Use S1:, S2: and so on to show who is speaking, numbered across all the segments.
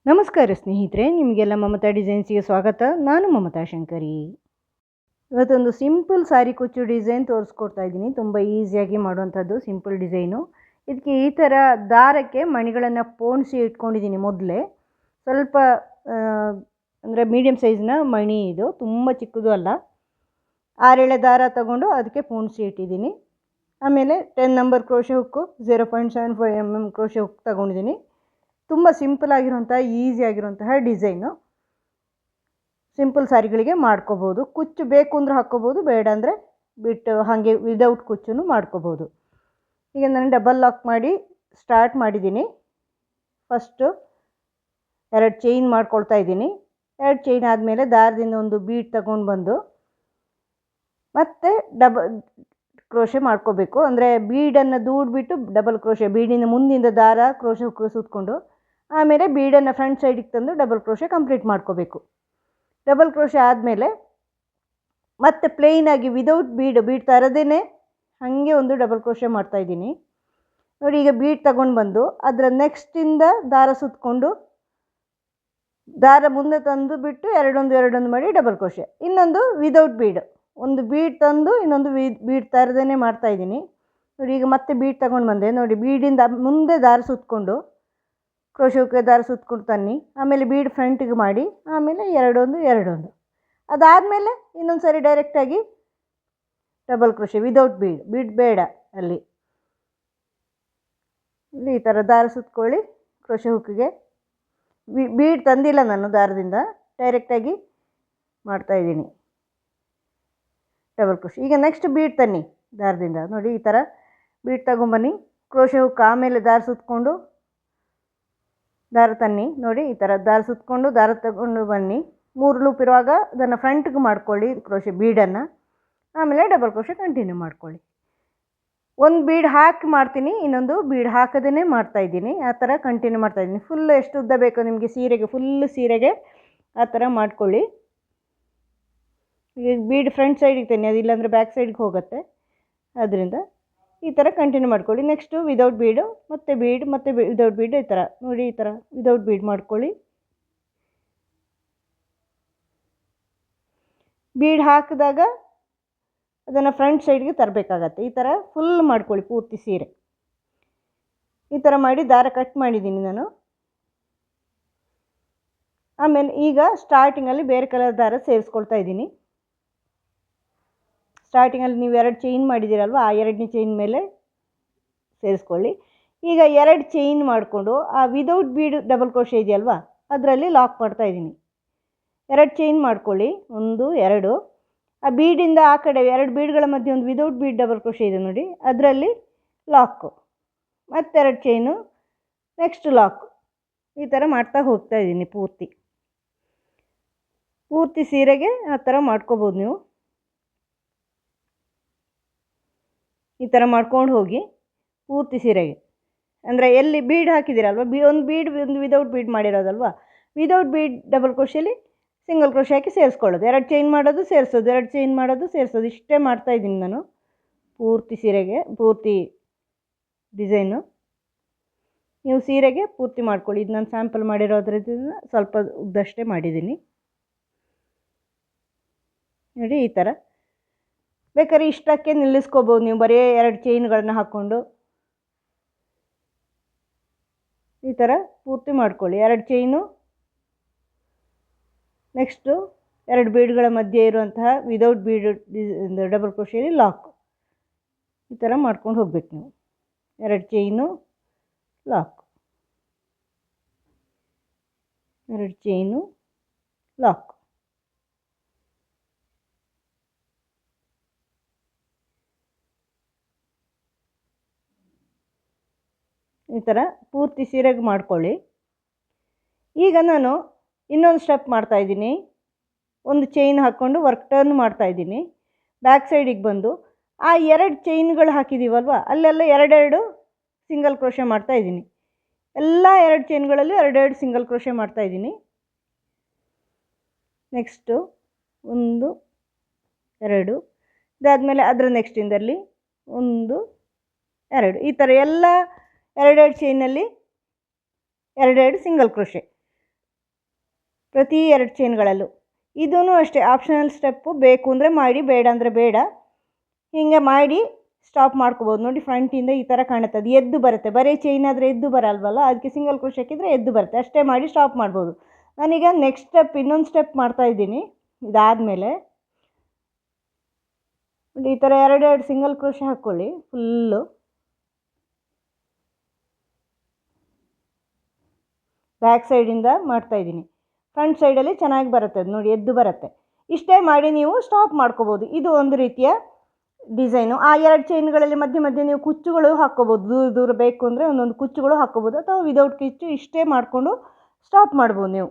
S1: ನಮಸ್ಕಾರ ಸ್ನೇಹಿತರೆ, ನಿಮಗೆಲ್ಲ ಮಮತಾ ಡಿಸೈನ್ಸ್ಗೆ ಸ್ವಾಗತ. ನಾನು ಮಮತಾ ಶಂಕರಿ. ಇವತ್ತೊಂದು ಸಿಂಪಲ್ ಸಾರಿ ಕುಚ್ಚು ಡಿಸೈನ್ ತೋರಿಸ್ಕೊಡ್ತಾ ಇದ್ದೀನಿ. ತುಂಬ ಈಸಿಯಾಗಿ ಮಾಡುವಂಥದ್ದು ಸಿಂಪಲ್ ಡಿಸೈನು. ಇದಕ್ಕೆ ಈ ಥರ ದಾರಕ್ಕೆ ಮಣಿಗಳನ್ನು ಪೋಣಿಸಿ ಇಟ್ಕೊಂಡಿದ್ದೀನಿ. ಮೊದಲೇ ಸ್ವಲ್ಪ ಅಂದರೆ ಮೀಡಿಯಮ್ ಸೈಜ್ನ ಮಣಿ, ಇದು ತುಂಬ ಚಿಕ್ಕದು ಅಲ್ಲ. 6 ದಾರ ತಗೊಂಡು ಅದಕ್ಕೆ ಪೋಣಿಸಿ ಇಟ್ಟಿದ್ದೀನಿ. ಆಮೇಲೆ 10 number crochet hook, 0.75 mm crochet hook ತಗೊಂಡಿದ್ದೀನಿ. ತುಂಬ ಸಿಂಪಲ್ ಆಗಿರುವಂಥ ಈಸಿ ಆಗಿರುವಂತಹ ಡಿಸೈನು. ಸಿಂಪಲ್ ಸಾರಿಗಳಿಗೆ ಮಾಡ್ಕೋಬೋದು. ಕುಚ್ಚು ಬೇಕು ಅಂದರೆ ಹಾಕ್ಕೋಬೋದು, ಬೇಡ ಅಂದರೆ ಬಿಟ್ಟು ಹಾಗೆ ವಿದೌಟ್ ಕುಚ್ಚು ಮಾಡ್ಕೋಬೋದು. ಈಗ ನಾನು ಡಬಲ್ ಲಾಕ್ ಮಾಡಿ ಸ್ಟಾರ್ಟ್ ಮಾಡಿದ್ದೀನಿ. ಫಸ್ಟು 2 ಚೈನ್ ಮಾಡ್ಕೊಳ್ತಾ ಇದ್ದೀನಿ. 2 ಚೈನ್ ಆದಮೇಲೆ ದಾರದಿಂದ ಒಂದು ಬೀಡ್ ತಗೊಂಡು ಬಂದು ಮತ್ತೆ ಡಬಲ್ ಕ್ರೋಶೆ ಮಾಡ್ಕೋಬೇಕು. ಅಂದರೆ ಬೀಡನ್ನು ದೂಡ್ಬಿಟ್ಟು ಡಬಲ್ ಕ್ರೋಶೆ, ಬೀಡಿನ ಮುಂದಿಂದ ದಾರ ಕ್ರೋಶೆ ಹುಕ್ಕು ಸುತ್ತಕೊಂಡು ಆಮೇಲೆ ಬೀಡನ್ನು ಫ್ರಂಟ್ ಸೈಡಿಗೆ ತಂದು ಡಬಲ್ ಕ್ರೋಶೆ ಕಂಪ್ಲೀಟ್ ಮಾಡ್ಕೋಬೇಕು. ಡಬಲ್ ಕ್ರೋಶೆ ಆದಮೇಲೆ ಮತ್ತೆ ಪ್ಲೇನಾಗಿ ವಿದೌಟ್ ಬೀಡ್ ತರದೇ ಹಾಗೆ ಒಂದು ಡಬಲ್ ಕ್ರೋಶೆ ಮಾಡ್ತಾಯಿದ್ದೀನಿ. ನೋಡಿ, ಈಗ ಬೀಡ್ ತಗೊಂಡು ಬಂದು ಅದರ ನೆಕ್ಸ್ಟಿಂದ ದಾರ ಸುತ್ತಕೊಂಡು ದಾರ ಮುಂದೆ ತಂದು ಬಿಟ್ಟು ಎರಡೊಂದು ಮಾಡಿ ಡಬಲ್ ಕ್ರೋಶೆ. ಇನ್ನೊಂದು ವಿದೌಟ್ ಬೀಡ್, ಒಂದು ಬೀಡ್ ತಂದು ಇನ್ನೊಂದು ಬೀಡ್ ತರದೇ ಮಾಡ್ತಾಯಿದ್ದೀನಿ. ನೋಡಿ, ಈಗ ಮತ್ತೆ ಬೀಡ್ ತಗೊಂಡು ಬಂದೆ. ನೋಡಿ, ಬೀಡಿಂದ ಮುಂದೆ ದಾರ ಸುತ್ತಕೊಂಡು ಕ್ರೋಶೆ ದಾರ ಸುತ್ತಕೊಂಡು ತನ್ನಿ. ಆಮೇಲೆ ಬೀಡ್ ಫ್ರಂಟಿಗೆ ಮಾಡಿ ಆಮೇಲೆ ಎರಡೊಂದು. ಅದಾದಮೇಲೆ ಇನ್ನೊಂದು ಸರಿ ಡೈರೆಕ್ಟಾಗಿ ಡಬಲ್ ಕ್ರೋಶೆ ವಿದೌಟ್ ಬೀಡ್ ಬೇಡ. ಅಲ್ಲಿ ಈ ಥರ ದಾರ ಸುತ್ತಕೊಳ್ಳಿ. ಕ್ರೋಶೆ ಹುಕ್ಕಿಗೆ ಬೀಡ್ ತಂದಿಲ್ಲ ನಾನು, ದಾರದಿಂದ ಡೈರೆಕ್ಟಾಗಿ ಮಾಡ್ತಾಯಿದ್ದೀನಿ ಡಬಲ್ ಕ್ರೋಶೆ. ಈಗ ನೆಕ್ಸ್ಟ್ ಬೀಡ್ ತನ್ನಿ ದಾರದಿಂದ. ನೋಡಿ, ಈ ಥರ ಬೀಡ್ ತಗೊಂಬನ್ನಿ. ಕ್ರೋಶೆ ಹುಕ್ ಆಮೇಲೆ ದಾರ ಸುತ್ತಕೊಂಡು ದಾರ ತನ್ನಿ. ನೋಡಿ, ಈ ಥರ ದಾರ ಸುತ್ತಕೊಂಡು ದಾರ ತಗೊಂಡು ಬನ್ನಿ. 3 ಲೂಪ್ ಇರುವಾಗ ಅದನ್ನು ಫ್ರಂಟ್ಗೆ ಮಾಡ್ಕೊಳ್ಳಿ ಕ್ರೋಶೆ ಬೀಡನ್ನು. ಆಮೇಲೆ ಡಬಲ್ ಕ್ರೋಶೆ ಕಂಟಿನ್ಯೂ ಮಾಡ್ಕೊಳ್ಳಿ. ಒಂದು ಬೀಡ್ ಹಾಕಿ ಮಾಡ್ತೀನಿ, ಇನ್ನೊಂದು ಬೀಡ್ ಹಾಕದೇ ಮಾಡ್ತಾಯಿದ್ದೀನಿ. ಆ ಥರ ಕಂಟಿನ್ಯೂ ಮಾಡ್ತಾಯಿದ್ದೀನಿ. ಫುಲ್ ಎಷ್ಟು ಉದ್ದ ಬೇಕೋ ನಿಮಗೆ ಸೀರೆಗೆ, ಫುಲ್ ಸೀರೆಗೆ ಆ ಥರ ಮಾಡ್ಕೊಳ್ಳಿ. ಈಗ ಬೀಡ್ ಫ್ರಂಟ್ ಸೈಡಿಗೆ ತನ್ನಿ, ಅದಿಲ್ಲಾಂದರೆ ಬ್ಯಾಕ್ ಸೈಡ್ಗೆ ಹೋಗುತ್ತೆ. ಅದರಿಂದ ಈ ಥರ ಕಂಟಿನ್ಯೂ ಮಾಡ್ಕೊಳ್ಳಿ. ನೆಕ್ಸ್ಟು ವಿದೌಟ್ ಬೀಡು, ಮತ್ತು ಬೀಡ್, ಮತ್ತು ವಿದೌಟ್ ಬೀಡ್, ಈ ಥರ ನೋಡಿ, ಈ ಥರ ವಿದೌಟ್ ಬೀಡ್ ಮಾಡ್ಕೊಳ್ಳಿ. ಬೀಡ್ ಹಾಕಿದಾಗ ಅದನ್ನು ಫ್ರಂಟ್ ಸೈಡ್ಗೆ ತರಬೇಕಾಗತ್ತೆ. ಈ ಥರ ಫುಲ್ ಮಾಡ್ಕೊಳ್ಳಿ ಪೂರ್ತಿ ಸೀರೆ. ಈ ಥರ ಮಾಡಿ ದಾರ ಕಟ್ ಮಾಡಿದ್ದೀನಿ ನಾನು. ಆಮೇಲೆ ಈಗ ಸ್ಟಾರ್ಟಿಂಗಲ್ಲಿ ಬೇರೆ ಕಲರ್ ದಾರ ಸೇರಿಸ್ಕೊಳ್ತಾ ಇದ್ದೀನಿ. ಸ್ಟಾರ್ಟಿಂಗಲ್ಲಿ ನೀವು 2 ಚೈನ್ ಮಾಡಿದ್ದೀರಲ್ವ, ಆ 2ನೇ ಚೈನ್ ಮೇಲೆ ಸೇರಿಸ್ಕೊಳ್ಳಿ. ಈಗ 2 ಚೈನ್ ಮಾಡಿಕೊಂಡು ಆ ವಿದೌಟ್ ಬೀಡ್ ಡಬಲ್ ಕ್ರೋಶೆ ಇದೆಯಲ್ವ, ಅದರಲ್ಲಿ ಲಾಕ್ ಮಾಡ್ತಾಯಿದ್ದೀನಿ. 2 ಚೈನ್ ಮಾಡ್ಕೊಳ್ಳಿ, 1 2. ಆ ಬೀಡಿಂದ ಆ ಕಡೆ 2 ಬೀಡ್ಗಳ ಮಧ್ಯೆ ಒಂದು ವಿದೌಟ್ ಬೀಡ್ ಡಬಲ್ ಕ್ರೋಶೆ ಇದೆ ನೋಡಿ, ಅದರಲ್ಲಿ ಲಾಕು. ಮತ್ತೆ 2 ಚೈನು, ನೆಕ್ಸ್ಟ್ ಲಾಕು. ಈ ಥರ ಮಾಡ್ತಾ ಹೋಗ್ತಾಯಿದ್ದೀನಿ ಪೂರ್ತಿ ಸೀರೆಗೆ ಆ ಥರ ಮಾಡ್ಕೋಬೋದು ನೀವು. ಈ ಥರ ಮಾಡ್ಕೊಂಡು ಹೋಗಿ ಪೂರ್ತಿ ಸೀರೆಗೆ. ಅಂದರೆ ಎಲ್ಲಿ ಬೀಡ್ ಹಾಕಿದ್ದೀರಲ್ವ, ಒಂದು ಬೀಡ್ ಒಂದು ವಿದೌಟ್ ಬೀಡ್ ಮಾಡಿರೋದಲ್ವ, ವಿದೌಟ್ ಬೀಡ್ ಡಬಲ್ ಕ್ರೋಶೆಯಲ್ಲಿ ಸಿಂಗಲ್ ಕ್ರೋಶೆ ಹಾಕಿ ಸೇರಿಸ್ಕೊಳ್ಳೋದು. 2 ಚೈನ್ ಮಾಡೋದು, ಸೇರಿಸೋದು, 2 ಚೈನ್ ಮಾಡೋದು, ಸೇರಿಸೋದು. ಇಷ್ಟೇ ಮಾಡ್ತಾಯಿದ್ದೀನಿ ನಾನು ಪೂರ್ತಿ ಸೀರೆಗೆ, ಪೂರ್ತಿ ಡಿಸೈನು. ನೀವು ಸೀರೆಗೆ ಪೂರ್ತಿ ಮಾಡ್ಕೊಳ್ಳಿ. ಇದು ನಾನು ಸ್ಯಾಂಪಲ್ ಮಾಡಿರೋದ್ರಿಂದ ಸ್ವಲ್ಪ ಉದ್ದಷ್ಟೇ ಮಾಡಿದ್ದೀನಿ. ನೋಡಿ, ಈ ಥರ ಬೇಕಾದ್ರೆ ಇಷ್ಟಕ್ಕೆ ನಿಲ್ಲಿಸ್ಕೋಬೋದು ನೀವು, ಬರೀ 2 ಚೈನ್ಗಳನ್ನ ಹಾಕ್ಕೊಂಡು ಈ ಥರ ಪೂರ್ತಿ ಮಾಡ್ಕೊಳ್ಳಿ. 2 ಚೈನು, ನೆಕ್ಸ್ಟು 2 ಬೀಡ್ಗಳ ಮಧ್ಯೆ ಇರುವಂತಹ ವಿದೌಟ್ ಬೀಡ್ ಡಬಲ್ ಕ್ರೋಶೆಯಲ್ಲಿ ಲಾಕು. ಈ ಥರ ಮಾಡ್ಕೊಂಡು ಹೋಗ್ಬೇಕು ನೀವು. 2 ಚೈನು, ಲಾಕು, 2 ಚೈನು, ಲಾಕು. ಈ ಥರ ಪೂರ್ತಿ ಸೀರೆಗೆ ಮಾಡ್ಕೊಳ್ಳಿ. ಈಗ ನಾನು ಇನ್ನೊಂದು ಸ್ಟೆಪ್ ಮಾಡ್ತಾಯಿದ್ದೀನಿ. ಒಂದು ಚೈನ್ ಹಾಕ್ಕೊಂಡು ವರ್ಕ್ ಟರ್ನ್ ಮಾಡ್ತಾಯಿದ್ದೀನಿ. ಬ್ಯಾಕ್ ಸೈಡಿಗೆ ಬಂದು ಆ 2 ಚೈನ್ಗಳು ಹಾಕಿದ್ದೀವಲ್ವ, ಅಲ್ಲೆಲ್ಲ 2 ಸಿಂಗಲ್ ಕ್ರೋಶೆ ಮಾಡ್ತಾಯಿದ್ದೀನಿ. ಎಲ್ಲ 2 ಚೈನ್ಗಳಲ್ಲಿ 2 ಸಿಂಗಲ್ ಕ್ರೋಶೆ ಮಾಡ್ತಾಯಿದ್ದೀನಿ. ನೆಕ್ಸ್ಟು 1 2, ಇದಾದಮೇಲೆ ಅದರ ನೆಕ್ಸ್ಟಿಂದಲ್ಲಿ 1 2, ಈ ಥರ ಎಲ್ಲ 2 ಚೈನಲ್ಲಿ 2 ಸಿಂಗಲ್ ಕ್ರೋಶೆ. ಪ್ರತಿ 2 ಚೈನ್ಗಳಲ್ಲೂ. ಇದೂ ಅಷ್ಟೇ ಆಪ್ಷನಲ್ ಸ್ಟೆಪ್ಪು, ಬೇಕು ಅಂದರೆ ಮಾಡಿ, ಬೇಡ ಅಂದರೆ ಬೇಡ. ಹೀಗೆ ಮಾಡಿ ಸ್ಟಾಪ್ ಮಾಡ್ಕೋಬೋದು. ನೋಡಿ ಫ್ರಂಟಿಂದ ಈ ಥರ ಕಾಣುತ್ತೆ, ಅದು ಎದ್ದು ಬರುತ್ತೆ. ಬರೀ ಚೈನ್ ಆದರೆ ಎದ್ದು ಬರಲ್ವಲ್ಲ, ಅದಕ್ಕೆ ಸಿಂಗಲ್ ಕ್ರೋಶೆ ಹಾಕಿದರೆ ಎದ್ದು ಬರುತ್ತೆ. ಅಷ್ಟೇ ಮಾಡಿ ಸ್ಟಾಪ್ ಮಾಡ್ಬೋದು. ನಾನೀಗ ನೆಕ್ಸ್ಟ್ ಸ್ಟೆಪ್ ಇನ್ನೊಂದು ಸ್ಟೆಪ್ ಮಾಡ್ತಾಯಿದ್ದೀನಿ. ಇದಾದಮೇಲೆ ಈ ಥರ 2 ಸಿಂಗಲ್ ಕ್ರೋಶೆ ಹಾಕ್ಕೊಳ್ಳಿ ಫುಲ್ಲು. ಬ್ಯಾಕ್ ಸೈಡಿಂದ ಮಾಡ್ತಾಯಿದ್ದೀನಿ. ಫ್ರಂಟ್ ಸೈಡಲ್ಲಿ ಚೆನ್ನಾಗಿ ಬರುತ್ತೆ, ಅದು ನೋಡಿ ಎದ್ದು ಬರುತ್ತೆ. ಇಷ್ಟೇ ಮಾಡಿ ನೀವು ಸ್ಟಾಪ್ ಮಾಡ್ಕೋಬೋದು. ಇದು ಒಂದು ರೀತಿಯ ಡಿಸೈನು. ಆ 2 ಚೈನ್ಗಳಲ್ಲಿ ಮಧ್ಯೆ ಮಧ್ಯೆ ನೀವು ಕುಚ್ಚುಗಳು ಹಾಕ್ಕೋಬೋದು. ದೂರ ದೂರ ಬೇಕು ಅಂದರೆ ಒಂದೊಂದು ಕುಚ್ಚುಗಳು ಹಾಕ್ಕೋಬೋದು, ಅಥವಾ ವಿದೌಟ್ ಕಿಚ್ಚು ಇಷ್ಟೇ ಮಾಡಿಕೊಂಡು ಸ್ಟಾಪ್ ಮಾಡ್ಬೋದು.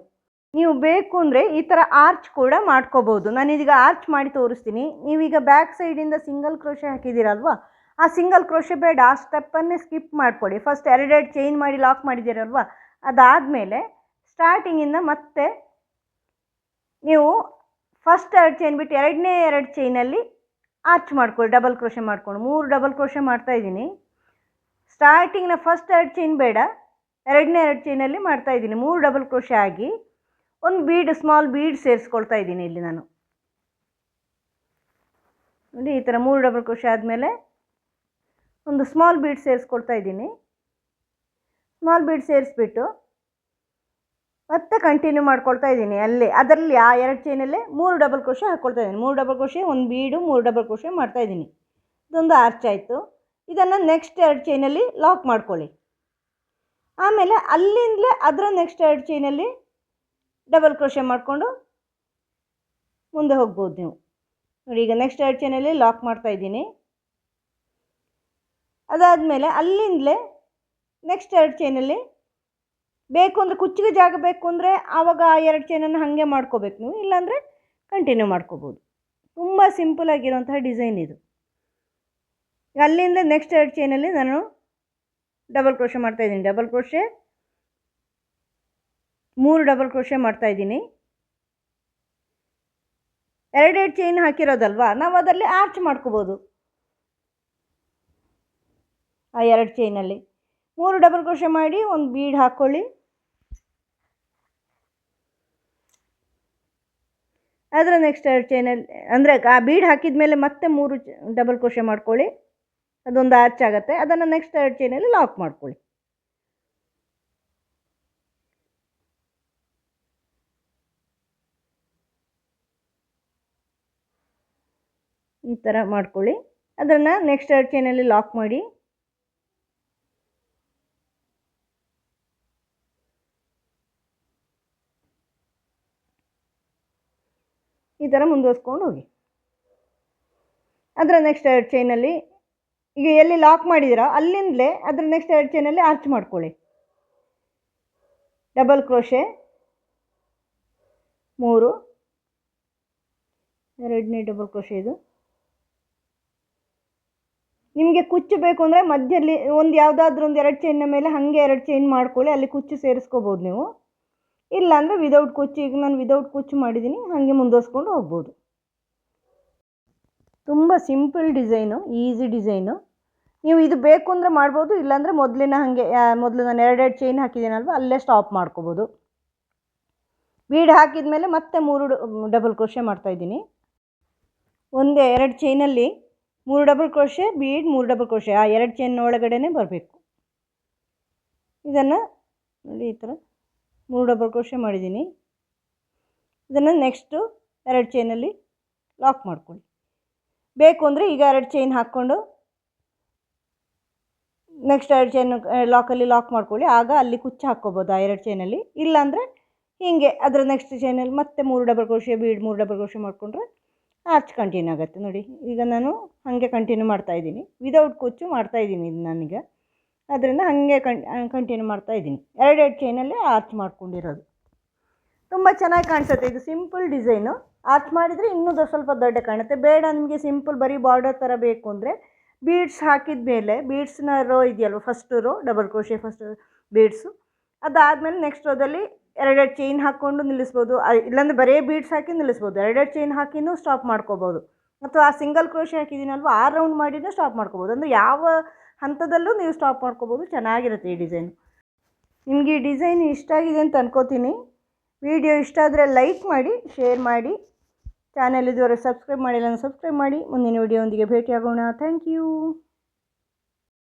S1: ನೀವು ಬೇಕು ಅಂದರೆ ಈ ಥರ ಆರ್ಚ್ ಕೂಡ ಮಾಡ್ಕೋಬೋದು. ನಾನೀಗ ಆರ್ಚ್ ಮಾಡಿ ತೋರಿಸ್ತೀನಿ. ನೀವೀಗ ಬ್ಯಾಕ್ ಸೈಡಿಂದ ಸಿಂಗಲ್ ಕ್ರೋಶೆ ಹಾಕಿದ್ದೀರಲ್ವ, ಆ ಸಿಂಗಲ್ ಕ್ರೋಶೆ ಬೇಡ, ಆ ಸ್ಟೆಪ್ಪನ್ನೇ ಸ್ಕಿಪ್ ಮಾಡಿಕೊಡಿ. ಫಸ್ಟ್ 2 ಚೈನ್ ಮಾಡಿ ಲಾಕ್ ಮಾಡಿದ್ದೀರಲ್ವ, ಅದಾದಮೇಲೆ ಸ್ಟಾರ್ಟಿಂಗಿಂದ ಮತ್ತೆ ನೀವು ಫಸ್ಟ್ 2 ಚೈನ್ ಬಿಟ್ಟು ಎರಡನೇ 2 ಚೈನಲ್ಲಿ ಆರ್ಚ್ ಮಾಡ್ಕೊಳ್ಳಿ, ಡಬಲ್ ಕ್ರೋಶೆ ಮಾಡ್ಕೊಂಡು. 3 ಡಬಲ್ ಕ್ರೋಶೆ ಮಾಡ್ತಾಯಿದ್ದೀನಿ. ಸ್ಟಾರ್ಟಿಂಗ್ನ ಫಸ್ಟ್ 2 ಚೈನ್ ಬೇಡ, ಎರಡನೇ 2 ಚೈನಲ್ಲಿ ಮಾಡ್ತಾಯಿದ್ದೀನಿ. 3 ಡಬಲ್ ಕ್ರೋಶೆ ಆಗಿ ಒಂದು ಬೀಡ್, ಸ್ಮಾಲ್ ಬೀಡ್ ಸೇರಿಸ್ಕೊಳ್ತಾ ಇದ್ದೀನಿ ಇಲ್ಲಿ ನಾನು. ನೋಡಿ ಈ ಥರ 3 ಡಬಲ್ ಕ್ರೋಶೆ ಆದಮೇಲೆ ಒಂದು ಸ್ಮಾಲ್ ಬೀಡ್ ಸೇರಿಸ್ಕೊಳ್ತಾ ಇದ್ದೀನಿ. ಸ್ಮಾಲ್ ಬೀಡ್ ಸೇರಿಸ್ಬಿಟ್ಟು ಮತ್ತೆ ಕಂಟಿನ್ಯೂ ಮಾಡ್ಕೊಳ್ತಾ ಇದ್ದೀನಿ. ಅದರಲ್ಲಿ ಆ 2 ಚೈನಲ್ಲೇ 3 ಡಬಲ್ ಕ್ರೋಶೆ ಹಾಕ್ಕೊಳ್ತಾ ಇದ್ದೀನಿ. 3 ಡಬಲ್ ಕ್ರೋಶೆ, ಒಂದು ಬೀಡು, 3 ಡಬಲ್ ಕ್ರೋಶೆ ಮಾಡ್ತಾಯಿದ್ದೀನಿ. ಇದೊಂದು ಆರ್ಚ್ ಆಯಿತು. ಇದನ್ನು ನೆಕ್ಸ್ಟ್ 2 ಚೈನಲ್ಲಿ ಲಾಕ್ ಮಾಡ್ಕೊಳ್ಳಿ. ಆಮೇಲೆ ಅಲ್ಲಿಂದಲೇ ಅದರ ನೆಕ್ಸ್ಟ್ 2 ಚೈನಲ್ಲಿ ಡಬಲ್ ಕ್ರೋಶೆ ಮಾಡಿಕೊಂಡು ಮುಂದೆ ಹೋಗ್ಬೋದು ನೀವು. ನೋಡಿ ಈಗ ನೆಕ್ಸ್ಟ್ 2 ಚೈನಲ್ಲಿ ಲಾಕ್ ಮಾಡ್ತಾಯಿದ್ದೀನಿ. ಅದಾದಮೇಲೆ ಅಲ್ಲಿಂದಲೇ ನೆಕ್ಸ್ಟ್ 2 ಚೈನಲ್ಲಿ ಬೇಕು ಅಂದರೆ ಕುಚ್ಚಿಗೆ ಜಾಗ ಬೇಕು ಅಂದರೆ ಆವಾಗ ಆ 2 ಚೈನನ್ನು ಹಾಗೆ ಮಾಡ್ಕೋಬೇಕು ನೀವು, ಇಲ್ಲಾಂದರೆ ಕಂಟಿನ್ಯೂ ಮಾಡ್ಕೋಬೋದು. ತುಂಬ ಸಿಂಪಲಾಗಿರೋಂತಹ ಡಿಸೈನ್ ಇದು. ಅಲ್ಲಿಂದ ನೆಕ್ಸ್ಟ್ 2 ಚೈನಲ್ಲಿ ನಾನು ಡಬಲ್ ಕ್ರೋಶೆ ಮಾಡ್ತಾಯಿದ್ದೀನಿ. ಡಬಲ್ ಕ್ರೋಶೆ, 3 ಡಬಲ್ ಕ್ರೋಶೆ ಮಾಡ್ತಾಯಿದ್ದೀನಿ. 2 ಚೈನ್ ಹಾಕಿರೋದಲ್ವಾ, ನಾವು ಅದರಲ್ಲಿ ಆರ್ಚ್ ಮಾಡ್ಕೋಬೋದು. ಆ 2 ಚೈನಲ್ಲಿ 3 ಡಬಲ್ ಕ್ರೋಶೆ ಮಾಡಿ ಒಂದು ಬೀಡ್ ಹಾಕ್ಕೊಳ್ಳಿ. ಅದರ ನೆಕ್ಸ್ಟ್ 2 ಚೈನಲ್ಲಿ ಅಂದರೆ ಆ ಬೀಡ್ ಹಾಕಿದ ಮೇಲೆ ಮತ್ತೆ 3 ಡಬಲ್ ಕ್ರೋಶೆ ಮಾಡ್ಕೊಳ್ಳಿ. ಅದೊಂದು ಆರ್ಚ್ ಆಗುತ್ತೆ. ಅದನ್ನು ನೆಕ್ಸ್ಟ್ 2 ಚೈನಲ್ಲಿ ಲಾಕ್ ಮಾಡ್ಕೊಳ್ಳಿ. ಈ ಥರ ಮಾಡ್ಕೊಳ್ಳಿ. ಅದನ್ನು ನೆಕ್ಸ್ಟ್ 2 ಚೈನಲ್ಲಿ ಲಾಕ್ ಮಾಡಿ ಈ ಥರ ಮುಂದುವರ್ಸ್ಕೊಂಡು ಹೋಗಿ. ಅದರ ನೆಕ್ಸ್ಟ್ 2 ಚೈನಲ್ಲಿ ಈಗ ಎಲ್ಲಿ ಲಾಕ್ ಮಾಡಿದಿರೋ ಅಲ್ಲಿಂದಲೇ ಅದರ ನೆಕ್ಸ್ಟ್ 2 ಚೈನಲ್ಲಿ ಆರ್ಚ್ ಮಾಡ್ಕೊಳ್ಳಿ. ಡಬಲ್ ಕ್ರೋಶೆ, 3, ಎರಡನೇ ಡಬಲ್ ಕ್ರೋಶೆ. ಇದು ನಿಮಗೆ ಕುಚ್ಚು ಬೇಕು ಅಂದರೆ ಮಧ್ಯದಲ್ಲಿ ಒಂದು ಯಾವುದಾದ್ರೂ ಒಂದು 2 ಚೈನ್ನ ಮೇಲೆ ಹಾಗೆ 2 ಚೈನ್ ಮಾಡ್ಕೊಳ್ಳಿ, ಅಲ್ಲಿ ಕುಚ್ಚು ಸೇರಿಸ್ಕೋಬೋದು ನೀವು. ಇಲ್ಲಾಂದರೆ ವಿದೌಟ್ ಕುಚ್ಚು, ಈಗ ನಾನು ವಿದೌಟ್ ಕುಚ್ಚು ಮಾಡಿದ್ದೀನಿ, ಹಾಗೆ ಮುಂದುವರ್ಸ್ಕೊಂಡು ಹೋಗ್ಬೋದು. ತುಂಬ ಸಿಂಪಲ್ ಡಿಸೈನು, ಈಸಿ ಡಿಸೈನು. ನೀವು ಇದು ಬೇಕು ಅಂದರೆ ಮಾಡ್ಬೋದು, ಇಲ್ಲಾಂದರೆ ಮೊದಲಿನ ಹಾಗೆ ಮೊದಲು ನಾನು 2 ಚೈನ್ ಹಾಕಿದ್ದೀನಲ್ವ ಅಲ್ಲೇ ಸ್ಟಾಪ್ ಮಾಡ್ಕೋಬೋದು. ಬೀಡ್ ಹಾಕಿದ ಮೇಲೆ ಮತ್ತೆ 3 ಡಬಲ್ ಕ್ರೋಶೆ ಮಾಡ್ತಾಯಿದ್ದೀನಿ. ಒಂದೇ 2 ಚೈನಲ್ಲಿ 3 double crochet, bead, 3 double crochet, ಆ 2 ಚೈನ್ ಒಳಗಡೆ ಬರಬೇಕು. ಇದನ್ನು ನೋಡಿ ಈ ಥರ 3 ಡಬಲ್ ಕ್ರೋಶೆ ಮಾಡಿದ್ದೀನಿ. ಇದನ್ನು ನೆಕ್ಸ್ಟು 2 ಚೈನಲ್ಲಿ ಲಾಕ್ ಮಾಡ್ಕೊಳ್ಳಿ. ಬೇಕು ಅಂದರೆ ಈಗ 2 ಚೈನ್ ಹಾಕ್ಕೊಂಡು ನೆಕ್ಸ್ಟ್ 2 ಚೈನ್ ಲಾಕಲ್ಲಿ ಲಾಕ್ ಮಾಡ್ಕೊಳ್ಳಿ. ಆಗ ಅಲ್ಲಿ ಕುಚ್ಚು ಹಾಕ್ಕೋಬೋದು ಆ 2 ಚೈನಲ್ಲಿ. ಇಲ್ಲಾಂದರೆ ಹೀಗೆ ಅದರ ನೆಕ್ಸ್ಟ್ ಚೈನಲ್ಲಿ ಮತ್ತೆ 3 double crochet, bead, 3 double crochet ಮಾಡಿಕೊಂಡ್ರೆ ಆರ್ಚ್ ಕಂಟಿನ್ಯೂ ಆಗುತ್ತೆ. ನೋಡಿ ಈಗ ನಾನು ಹಾಗೆ ಕಂಟಿನ್ಯೂ ಮಾಡ್ತಾಯಿದ್ದೀನಿ. ವಿದೌಟ್ ಕುಚ್ಚು ಮಾಡ್ತಾಯಿದ್ದೀನಿ ಇದು ನಾನೀಗ. ಅದರಿಂದ ಹಾಗೆ ಕಂಟಿನ್ಯೂ ಮಾಡ್ತಾಯಿದ್ದೀನಿ. 2 ಚೈನಲ್ಲಿ ಆರ್ಚ್ ಮಾಡ್ಕೊಂಡಿರೋದು ತುಂಬ ಚೆನ್ನಾಗಿ ಕಾಣಿಸುತ್ತೆ. ಇದು ಸಿಂಪಲ್ ಡಿಸೈನು. ಆರ್ಚ್ ಮಾಡಿದರೆ ಇನ್ನೂ ಸ್ವಲ್ಪ ದೊಡ್ಡ ಕಾಣುತ್ತೆ. ಬೇಡ ನಿಮಗೆ ಸಿಂಪಲ್ ಬರೀ ಬಾರ್ಡರ್ ಥರ ಬೇಕು ಅಂದರೆ ಬೀಡ್ಸ್ ಹಾಕಿದ ಮೇಲೆ ಬೀಡ್ಸ್ನ ರೋ ಇದೆಯಲ್ವ, first row double crochet, first beads. ಅದಾದಮೇಲೆ ನೆಕ್ಸ್ಟ್ ರೋದಲ್ಲಿ 2 ಚೈನ್ ಹಾಕ್ಕೊಂಡು ನಿಲ್ಲಿಸ್ಬೋದು, ಇಲ್ಲಾಂದರೆ ಬರೀ ಬೀಡ್ಸ್ ಹಾಕಿ ನಿಲ್ಲಿಸ್ಬೋದು. 2 ಚೈನ್ ಹಾಕಿನೂ ಸ್ಟಾಪ್ ಮಾಡ್ಕೋಬೋದು, ಅಥವಾ ಆ ಸಿಂಗಲ್ ಕ್ರೋಶೆ ಹಾಕಿದ್ದೀನಲ್ವ ಆ ರೌಂಡ್ ಮಾಡಿನೂ ಸ್ಟಾಪ್ ಮಾಡ್ಕೋಬೋದು. ಅಂದರೆ ಯಾವ ಹಂತದಲ್ಲೂ ನೀವು ಸ್ಟಾಪ್ ಮಾಡ್ಕೋಬೋದು. ಚೆನ್ನಾಗಿರುತ್ತೆ ಈ ಡಿಸೈನು. ನಿಮಗೆ ಈ ಡಿಸೈನ್ ಇಷ್ಟ ಆಗಿದೆ ಅಂತ ಅನ್ಕೋತೀನಿ. ವಿಡಿಯೋ ಇಷ್ಟ ಆದರೆ ಲೈಕ್ ಮಾಡಿ, ಶೇರ್ ಮಾಡಿ. ಚಾನಲ್ ಇದುವರೆಗೆ ಸಬ್ಸ್ಕ್ರೈಬ್ ಮಾಡಿಲ್ಲ ಅಂದರೆ ಸಬ್ಸ್ಕ್ರೈಬ್ ಮಾಡಿ. ಮುಂದಿನ ವಿಡಿಯೋದೊಂದಿಗೆ ಭೇಟಿಯಾಗೋಣ. Thank you.